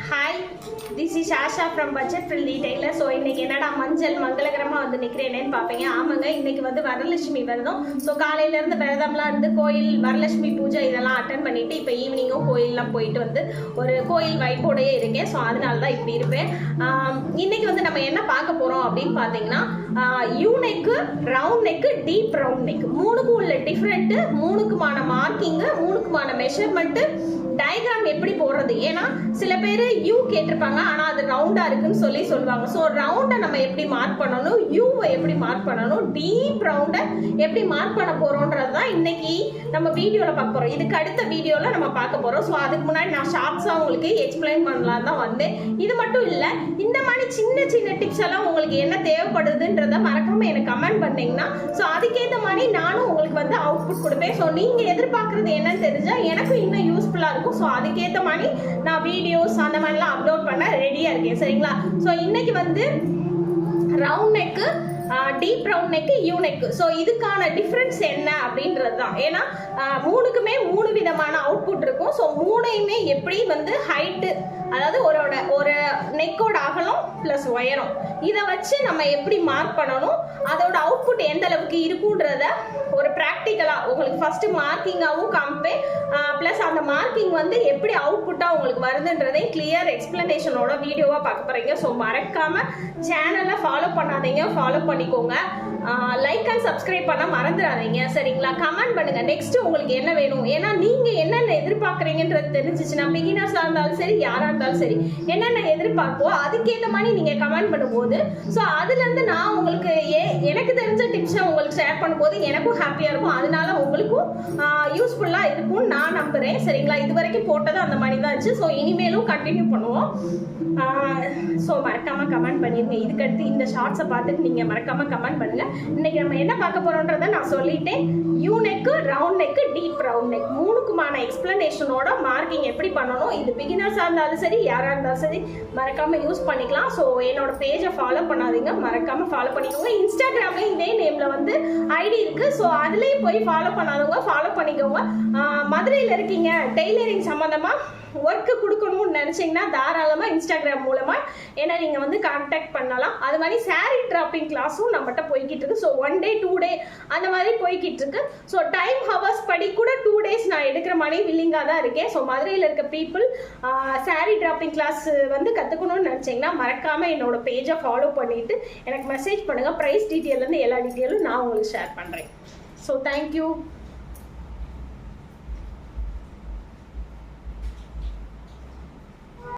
Hi, this is Asha from budget friendly tailor. So இன்றைக்கி என்னடா மஞ்சள் மங்களகரமாக வந்து நிற்கிறேனேன்னு பார்ப்பீங்க. ஆமாங்க, இன்றைக்கி வந்து வரலட்சுமி விரதம். ஸோ காலையிலேருந்து விரதம்லாம் இருந்து கோயில் வரலட்சுமி பூஜை இதெல்லாம் அட்டன் பண்ணிவிட்டு இப்போ ஈவினிங்கும் கோயிலெலாம் போயிட்டு வந்து ஒரு கோயில் வைப்போடையே இருக்கேன். ஸோ அதனால தான் இப்படி இருப்பேன். இன்றைக்கி வந்து நம்ம என்ன பார்க்க போகிறோம் அப்படின்னு பார்த்தீங்கன்னா, U neck, round neck, deep round neck, மூணுக்கும் உள்ள டிஃப்ரெண்ட்டு, மூணுக்குமான மார்க்கிங்கு, மூணுக்குமான மெஷர்மெண்ட்டு, டயக்ராம் எப்படி போடுறது. ஏன்னா சில பேர் யூ கேட்டிருப்பாங்க, ஆனால் அது ரவுண்டாக இருக்குன்னு சொல்லுவாங்க. ஸோ ரவுண்டை நம்ம எப்படி மார்க் பண்ணணும், யூவை எப்படி மார்க் பண்ணணும், டீப் ரவுண்டை எப்படி மார்க் பண்ண போகிறோன்றது தான் இன்னைக்கு நம்ம வீடியோவில் பார்க்க போகிறோம். இதுக்கு அடுத்த வீடியோவில் நம்ம பார்க்க போகிறோம். ஸோ அதுக்கு முன்னாடி நான் ஷார்ட்ஸாக உங்களுக்கு எக்ஸ்பிளைன் பண்ணலாம் தான் வந்தேன். இது மட்டும் இல்லை, இந்த மாதிரி சின்ன சின்ன டிப்ஸ் எல்லாம் உங்களுக்கு என்ன தேவைப்படுதுன்றத மறக்காமல் எனக்கு கமெண்ட் பண்ணிங்கன்னா, ஸோ அதுக்கேற்ற மாதிரி நானும் உங்களுக்கு வந்து அவுட்புட் கொடுப்பேன். ஸோ நீங்கள் எதிர்பார்க்குறது என்னன்னு தெரிஞ்சால் எனக்கும் இன்னும் யூஸ்ஃபுல்லாக இருக்கும். ஸோ அதுக்கேற்ற மாதிரி நான் வீடியோஸ் அந்த மாதிரிலாம் அப்லோட் பண்ண ரெடியாக இருக்கேன். சரிங்களா? ஸோ இன்னைக்கு வந்து round neck, deep round neck, you neck. So இதுக்கான டிஃப்ரென்ஸ் என்ன அப்படின்றது தான். ஏன்னா மூணுக்குமே மூணு விதமான அவுட்புட் இருக்கும். ஸோ மூணையுமே எப்படி வந்து ஹைட்டு, அதாவது ஒரு நெக்கோட அகலம் ப்ளஸ் உயரம், இதை வச்சு நம்ம எப்படி மார்க் பண்ணணும், அதோட அவுட்புட் எந்த அளவுக்கு இருக்குன்றத ஒரு ப்ராக்டிக்கலாக உங்களுக்கு ஃபஸ்ட்டு மார்க்கிங்காகவும் காமிப்பேன். ப்ளஸ் அந்த மார்க்கிங் வந்து எப்படி அவுட்புட்டாக உங்களுக்கு வருதுன்றதை கிளியர் எக்ஸ்பிளனேஷனோட வீடியோவாக பார்க்க போகிறீங்க. ஸோ மறக்காமல் சேனலை ஃபாலோ பண்ணாதீங்க, ஃபாலோ பண்ணிக்கோங்க. லைக் அண்ட் சப்ஸ்கிரைப் பண்ண மறந்துடாதீங்க. சரிங்களா? கமெண்ட் பண்ணுங்க நெக்ஸ்ட் உங்களுக்கு என்ன வேணும். ஏன்னா நீங்க என்னென்ன எதிர்பார்க்குறீங்கன்றது தெரிஞ்சிச்சுன்னா, பிகினர்ஸாக இருந்தாலும் சரி, யாராக இருந்தாலும் சரி, என்னென்ன எதிர்பார்ப்போ அதுக்கேற்ற மாதிரி நீங்க கமெண்ட் பண்ணும்போது, ஸோ அதுலேருந்து நான் உங்களுக்கு எனக்கு தெரிஞ்ச டிப்ஸை உங்களுக்கு ஷேர் பண்ணும்போது எனக்கும் ஹாப்பியாக இருக்கும். அதனால உங்களுக்கும் யூஸ்ஃபுல்லாக இருக்கும்னு நான் நம்புகிறேன். சரிங்களா? இது வரைக்கும் போட்டது அந்த மாதிரி தான் இருந்துச்சு. ஸோ இனிமேலும் கண்டினியூ பண்ணுவோம். ஸோ மறக்காமல் கமெண்ட் பண்ணிடுங்க. இதுக்கடுத்து இந்த ஷார்ட்ஸை பார்த்துட்டு நீங்கள் மறக்காமல் கமெண்ட் பண்ணுங்கள். இன்னைக்கு நம்ம என்ன பார்க்க போகிறோன்றதை நான் சொல்லிட்டேன். U neck, round neck, deep round neck, மூணுக்குமான எக்ஸ்பிளனேஷனோட மார்க்கிங் எப்படி பண்ணணும். இது பிகினர்ஸாக இருந்தாலும் சரி, யாராக இருந்தாலும் சரி, மறக்காமல் யூஸ் பண்ணிக்கலாம். ஸோ என்னோட பேஜை ஃபாலோ பண்ணாதீங்க, மறக்காமல் ஃபாலோ பண்ணிக்கோங்க. இன்ஸ்டாகிராம்லேயும் இதே நேமில் வந்து ஐடி இருக்குது. ஸோ அதுலேயும் போய் ஃபாலோ பண்ணாதவங்க ஃபாலோ பண்ணிக்கோங்க. மதுரையில் இருக்கீங்க, டெய்லரிங் சம்மந்தமாக ஒர்க்கு கொடுக்கணும்னு நினச்சிங்கன்னா தாராளமாக இன்ஸ்டாகிராம் மூலமாக ஏன்னா நீங்கள் வந்து கான்டாக்ட் பண்ணலாம். அது மாதிரி சாரீ ட்ராப்பிங் கிளாஸும் நம்மகிட்ட போய்கிட்டு இருக்கு. ஸோ 1 day 2 day அந்த மாதிரி போய்கிட்டு இருக்கு. ஸோ டைம் ஹவர்ஸ் படி கூட 2 days நான் எடுக்கிற மாதிரி வில்லிங்காக தான் இருக்கேன். ஸோ மதுரையில் இருக்க பீப்புள் சாரீ ட்ராப்பிங் கிளாஸ் வந்து கற்றுக்கணும்னு நினச்சிங்கன்னா மறக்காமல் என்னோட பேஜை ஃபாலோ பண்ணிவிட்டு எனக்கு மெசேஜ் பண்ணுங்கள். ப்ரைஸ் டீட்டெயிலேருந்து எல்லா டீட்டெயிலும் நான் உங்களுக்கு ஷேர் பண்ணுறேன். So thank you.